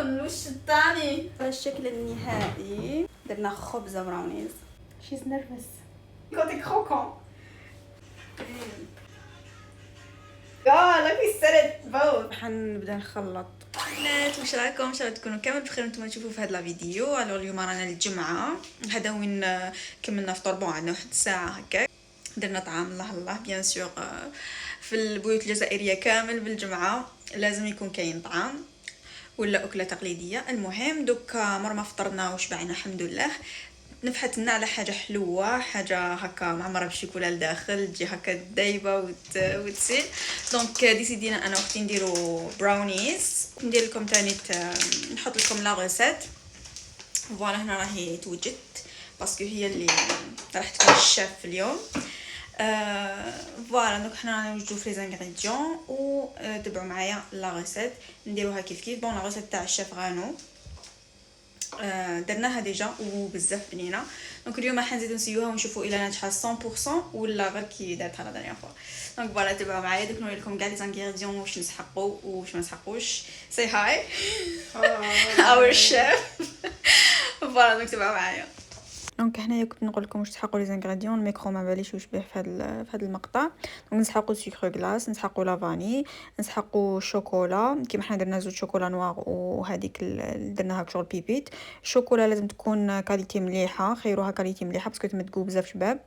لكم الوش الثاني. الشكل النهائي درنا خبزه براونيز. شيز نيرفس كوتي كروكون. لك السرد بوت. حنبدا نخلط. واش رايكم؟ ان شاء الله تكونوا كامل بخير. نتوما تشوفوا في هذا لا فيديو. اليوم رانا الجمعه، هذا وين كملنا فطور. بون عندنا واحد الساعه هكا درنا طعام الله بيان سور. في البيوت الجزائريه كامل بالجمعه لازم يكون كاين طعام ولا اكله تقليديه. المهم دوكا مرة ما فطرنا وشبعنا الحمد لله، نفحت لنا على حاجه حلوه، حاجه هكا معمره بالشوكولا لداخل، تجي هكا دايبه وتسيل. دونك ديسيدينا انا واختي نديرو براونيز. ندير لكم تاني نحط لكم لا ريسيت. فوالا هنا راهي توجد باسكو هي اللي راح تكون الشيف اليوم. فوالا دونك حنا نوجدو في لي زانغريديون و تبعوا معايا لا ريسيت نديروها كيف. بون لا ريسيت تاع الشيف غانو درناها ديجا وبزاف بنينه. دونك اليوم راح نزيدو نسيوها ونشوفوا الى ناجحه 100% ولا غير كي دارتها لا دانيير فوا. دونك فوالا تبعوا معايا. دوك نوري لكم كاع لي زانغريديون واش نسحقوا وواش ما نسحقوش. سي هاي اور شيف. فوالا دونك تبعوا معايا. دونك هنايا كنت نقول لكم واش تحقوا لي زانغريديون. الميكرو ما باليش واش بيه في هذا المقطع. دونك نسحقوا سكر غلاس، نسحقوا لافاني، نسحقوا شوكولا كيما حنا درنا زوج شوكولا نوار وهذيك درناها شغل بيبيت. الشوكولا لازم تكون كاليتي مليحه، خيروها كاليتي مليحه باسكو تمدقوا بزاف شباب.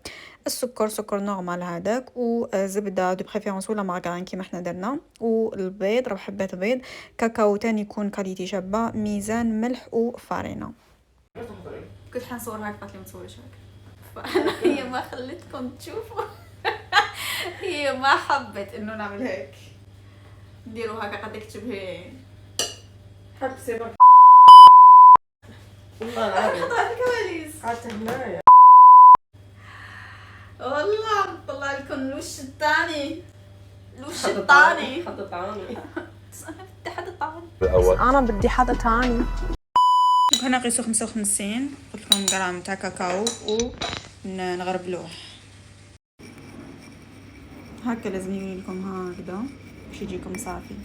السكر سكر نورمال هذاك، وزبده دو بريفيرونس ولا مارغرين كيما حنا درنا، والبيض 4 حبات بيض. كاكاو تاني يكون كاليتي شابه، ميزان ملح وفارينه. كنت حنصورها قالت لي ما تصوريش هكا، هي ما خلتكم تشوفوا. هي ما حبت انه نعمل هيك. نديروا هكا قد تشبهي حب سيبك والله العظيم. حطها في الكواليس قعدت هنايا والله. طلع لكم الوش الثاني. الوش الثاني حط طعامي. بدي حدا طعام. انا بدي حدا تاني. هنا قيسوا 55 قلت لكم غرام تاع كاكاو ونغربلوه هكا. لازم يجي لكم هكذا باش يجيكم صافي.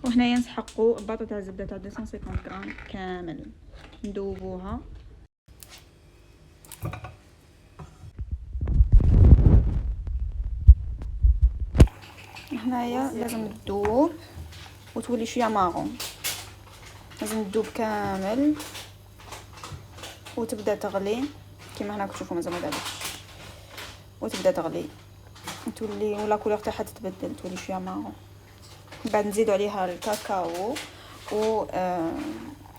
وهنا نسحقوا الباطه تاع الزبده تاع 250 غرام كامل، ندوبوها. هنايا لازم تدوب وتولي شويه مارون، لازم تدوب كامل وتبدا تغلي كيما هنا كتشوفوا مازال ما دابش، وتبدا تغلي تولي ولا كولور تاعها تتبدل تولي شويه مارون. بعد نزيدوا عليها الكاكاو و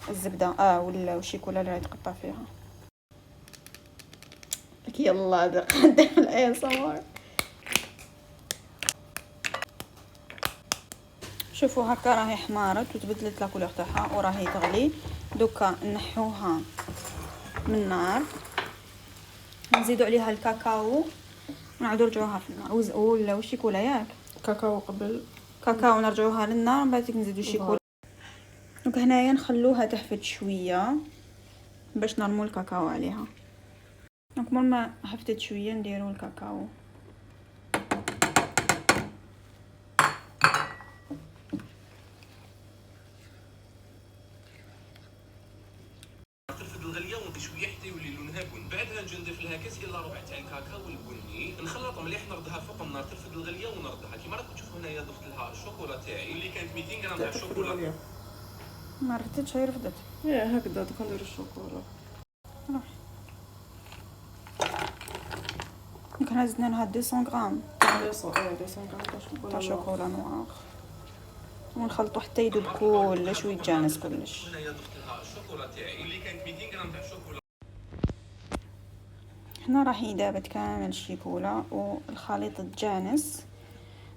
الزبده ولا الشيكولا اللي تقطع فيها. يلا دقدم الاي صور. شوفوا هكا راهي حمارت وتبدلت لا كولور تاعها وراهي تغلي. دوكا نحوها من النار، نزيدوا عليها الكاكاو ونعاودوا نرجعوها في النار ولا الشيكولا ياك كاكاو قبل كاكاو نرجعوها للنار. من بعد نزيدوا الشيكولا. دونك هنايا نخلوها تهفت شويه باش نرموا الكاكاو عليها. دونك مور ما هفتت شويه نديروا الكاكاو. الغليه ونضيف شويه حتى يولي لونها بن. بعدها نجي نضيف لها كاس الا ربع تاع الكاكاو البني، نخلط مليح، نردها فوق النار ترفد الغليه ونردها. كيما راكم تشوفوا هنايا ضفت لها الشوكولا تاعي اللي كانت 200 غرام تاع الشوكولا. ما ردتش، هي رفدت. يا هكذا دوك ندير الشوكولا. دونك هنا زدنا لها 200 غرام 200 غرام تاع شوكولا نوار ونخلطوا حتى يذوب كلش ويتجانس كلش. هنايا ضفت لها الشوكولا تاعي اللي كانت 200 غرام تاع الشوكولا. هنا راهي دابت كامل الشيكولا والخليط تجانس.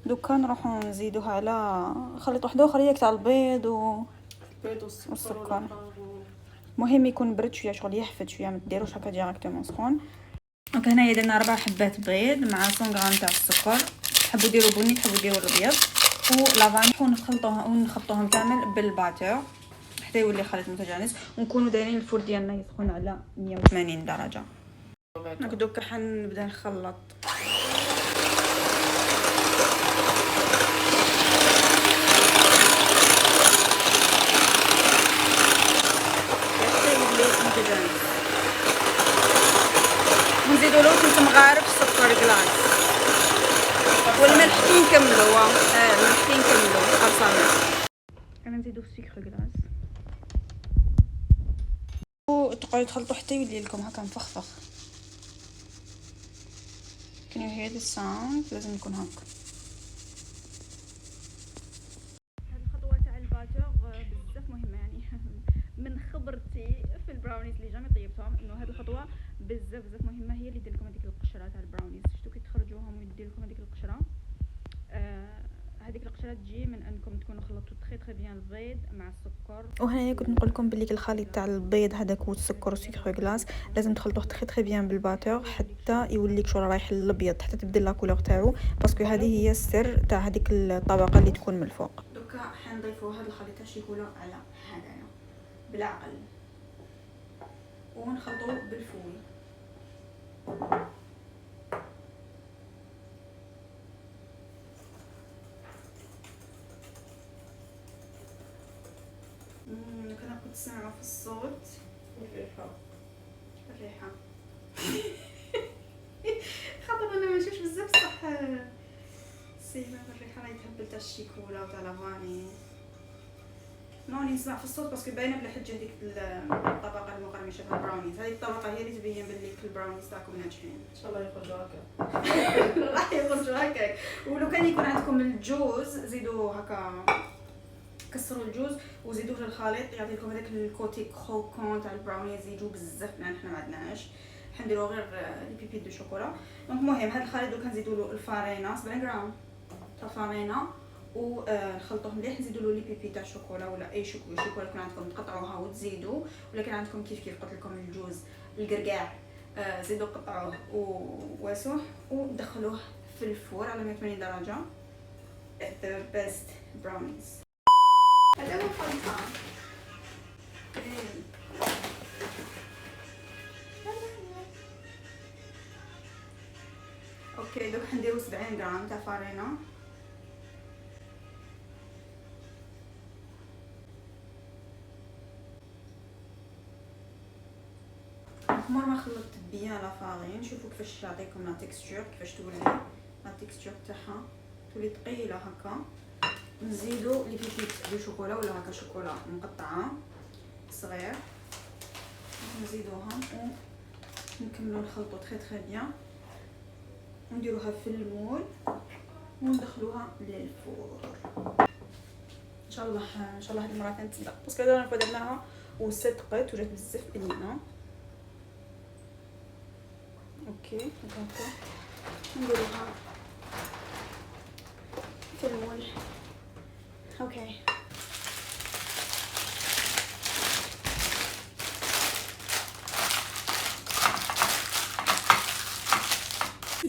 دوكا نروحو نزيدوها على خليط واحد اخر ياك تاع البيض والسكر. مهم يكون برد شويه شغل يحفد شويه، ما ديروش هكا ديريكتومون سخون. دونك هنايا درنا 4 حبات بيض مع 100 غرام تاع السكر. تحبوا ديروا بني تحبوا ديروا الابيض ولافاني، ونخلطوهم كامل بالباتور حتى يولي خليط متجانس. ونكونوا دايرين الفور ديالنا يسخن على 180 درجه. دوكا حنبدا نخلط. نكملوا نحكي نكملوا خلصنا. انا نزيدو في السكر كلاص تقعدوا تخلطوا حتى يولي لكم هكا مفخفخ. Can you hear the sound؟ لازم يكون هكا. هذه الخطوه تاع الباتور بزاف مهمه يعني من خبرتي في البراونيز اللي جامي طيبتهم انه هذه الخطوه بزاف مهمه، هي اللي دير لكم هذيك القشره تاع البراونيز. شفتوا كي تخرجوهم ويدير لكم هذيك القشره، هذيك القشره تجي من انكم تكونوا خلطتوا تري بيان البيض مع السكر. وهنا كنت نقول لكم بلي الخليط تاع البيض هذاك والسكر والسكر غلاس لازم تخلطوه تري بيان بالباتور حتى يوليك شو رايح الابيض، حتى تبدل لا كولور تاعو، باسكو هذه هي السر تاع هذيك الطبقه اللي تكون من الفوق. دوكا حنضيفوا هذا الخليط تاع الشيكولا على هذايا بالعقل ونخلطوه بالفوي. كنا كنت تسمعوا في الصوت الريحة خاطر انا ما نشوفش بزاف صح سيما الريحة راهي تهبل تاع الشيكولا وتاع لافاني. نوني نسمع في الصوت باسكو باينه بلا حجه هذيك الطبقه المقرمشه تاع البراونيز. هذه الطبقه هي اللي تبين باللي البراونيز تاعكم ناجحين ان شاء الله يخرجوا هكا. راح يخرجوا هكاك. ولو كان يكون عندكم الجوز زيدوا هكا، كسروا الجوز وزيدوه للخليط يعطيكم هذاك الكوتي كروكون تاع البراونيز يجوا بزاف لان حنا ما عندناش. حنديروا غير لي بيبي دو شوكولا. دونك المهم هذا الخليط دوك نزيدوا له الفارينه 70 غرام تاع فارينه ونخلطوه مليح. نزيدوا له لي بيبي تاع الشوكولا ولا اي شوكولا يكون عندكم تقطعوها وتزيدوا، ولكن عندكم كيف قلت لكم الجوز القرقاع زيدوا قطعوه وواسوه ودخلوه في الفور على 180 درجه. the best brownies. هذا هو الخلطة. اوكي دوك حنديرو 70 غرام تاع فارينة. مور ما خلطت بيان لا فارين شوفوا كيفاش يعطيكم لا تيكستور، كيفاش تولي لا تيكستور تاعها تولي ثقيله هكا. نزيدو لي بيبيت دو شوكولا ولا هكا شوكولا مقطعه صغير نزيدوها ونكملو نخلطو تري بيان ونديروها في المول وندخلوها للفور. ان شاء الله هذه المره تنصدق باسكو انا درناها وصدقت وجات بزاف بنينه. اوكي هكا نديروها في المول. اوكي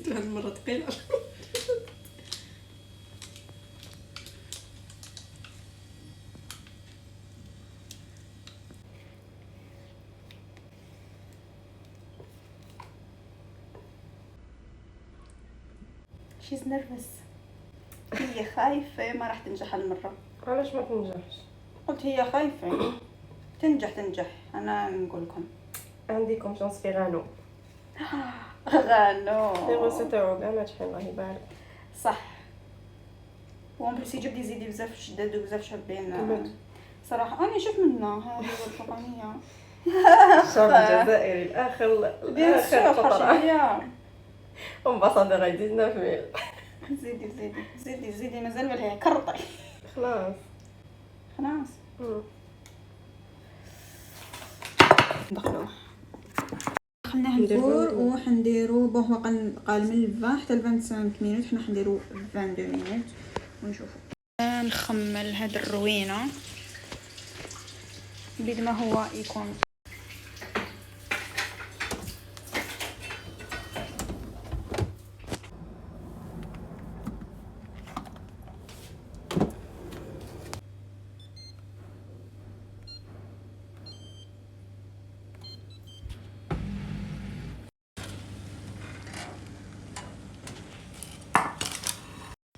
هذه المره ثقيله. she's nervous. هي خايفة ما راح تنجح هالمرة. علاش ما تنجحش؟ قلت هي خايفة. تنجح انا نقول لكم عندي كونفيونس في غانو. غانو لي غوسيت تاعو كاع ناجحين الله يبارك. صح. وان بليس يجبدي يزيدي بزاف شداد وبزاف شابين صراحة. انا شفت منها هذه الفوقانية الشعب الجزائري الاخر فترة امباسادور 19000. زيدي مازال بالها كرطي. خلاص ندخلوه. دخلناه الفور وحنديرو بون هو قال من 20 حتى ل 25 مينوت، حنا حنديرو 22 مينوت ونشوفو. نخمل هاد الروينه بيد ما هو يكون.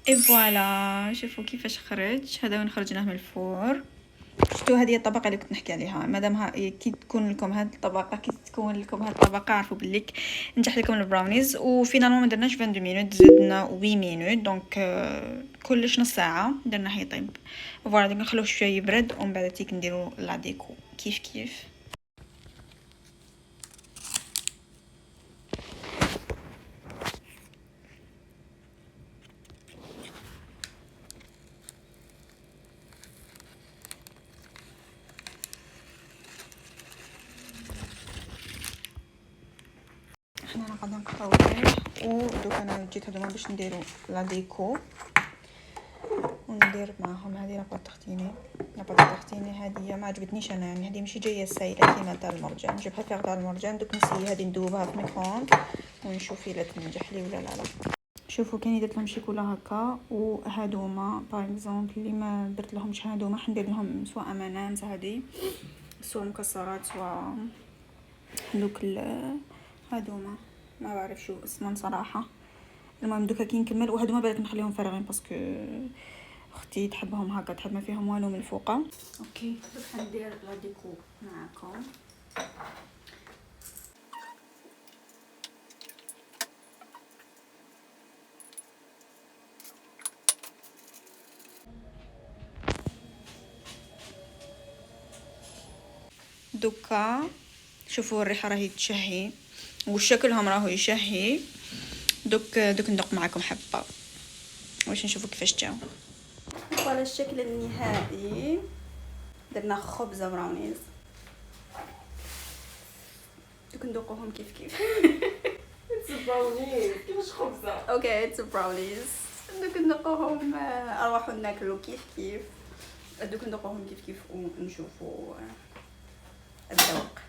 اي فوالا شوفوا كيفاش خرج. هذا وين خرجناه من الفور شفتوا هذه الطبقه اللي كنت نحكي عليها مادام كي تكون لكم هذه الطبقه عرفوا بليك نجح لكم البراونيز. وفينالمون ما درناش 22 مينوت، زدنا 8 مينوت، دونك كلش نص ساعه درنا يطيب. فوالا دونك نخلوه شويه يبرد ومن بعد تيك نديرو لا ديكو كيف. احنا قاعدين نقطعو ودوك انا جيت هذوما باش نديرو لا ديكو وندير معاهم هذه لاباط تختيني هذه ما عجبتنيش انا، يعني هذه ماشي جايه سايله كيما تاع المرجان. جو بريفير تاع المرجان. دوك نسي هذه ندوبها في الميكرووند ونشوف الا تنجح لي ولا لا. شوفوا كاين درت لهم شيكولا هكا، وهادوما باغ اكزومبل اللي ما درت لهمش هادوما حندير لهم سواء امانات هذه سواء مكسرات سواء دوك هادوما ما بعرف شو اسمهم صراحه. المهم دوكا كي نكمل وهادوما بالك نخليهم فارغين باسكو اختي تحبهم هكا، تحب ما فيهم والو من الفوق. اوكي دوك حندير لا ديكو معاكم. دوكا شوفوا الريحه راهي تشهي وشكلهم راهو يشهي. دوك ندق معكم حبه واش نشوفوا كيفاش جاو. فوالا الشكل النهائي. درنا خبزه براونيز، دوك ندوقوهم كيف براونيز كيفاش خبزه. اوكي اتس براونيز. دوك ندوقوهم اروحوا ناكلوا كيف دوك ندوقوهم كيف ونشوفوا الذوق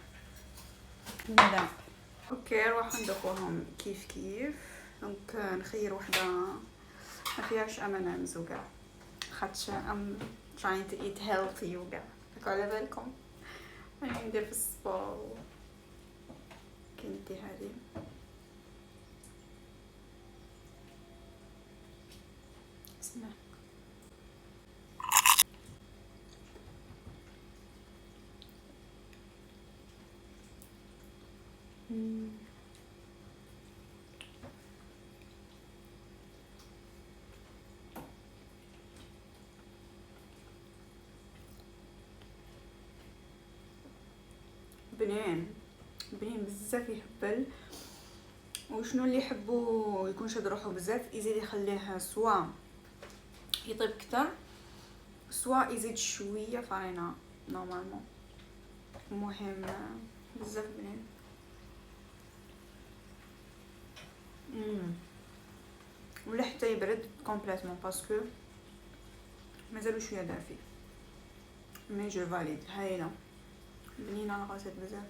المذاق. اوكي نروحوا ندوقوهم كيف دونك نخير وحده ما فيهاش امانات وكاع خاطش ام trying to eat healthy وكاع هاكا على بالكم راني ندير في السبور. كنتي هذه اسمع بنين بزاف يهبل. وشنو اللي يحبوا يكون شاد روحو بزاف يزيد يخليه سوا يطيب كتر سوا يزيد شويه فرينه نورمالمون. المهم بزاف بنين. ولا حتى يبرد كومبليتمون باسكو مازالو شويه دافي. مي جو فاليد هايله بنينه على غاسات بزاف.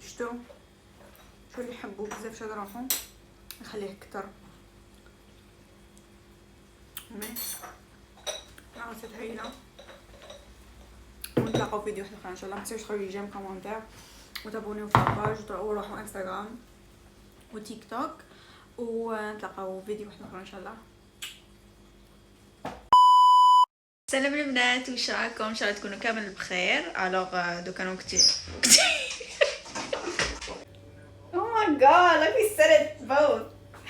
شتو اللي يحبوا بزاف شاد روحو نخليه كتر. مي غاسات هايله. ونتلاقاو فيديو واحد اخر ان شاء الله. متنساوش تخليو لي جيم كومونتير وتابونيو في الباج وروحوا انستغرام وتيك توك ونتلاقاو فيديو واحد اخر ان شاء الله. سلام البنات، واش راكم؟ ان شاء الله تكونوا كامل بخير. الوغ دوكا انا كنت او ماي جاد لا في سرت بوث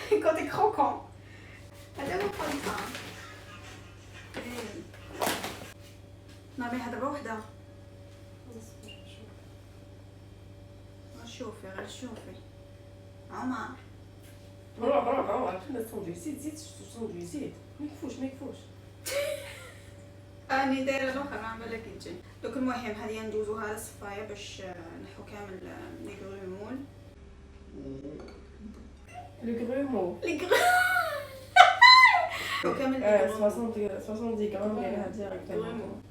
كنت كروكون. هذا هو الطنطا نبي هذا بوحده. غير شوفي عمر روح خلينا الساندويتش. زيد الساندويتش زيد ما يكفوش اني دايره الاخر نعمل لك يجي. دوك المهم هذه ندوزوها للصفايه باش نحو كامل لي غرومول كامل 70 غرام ديالها ديريكتومون.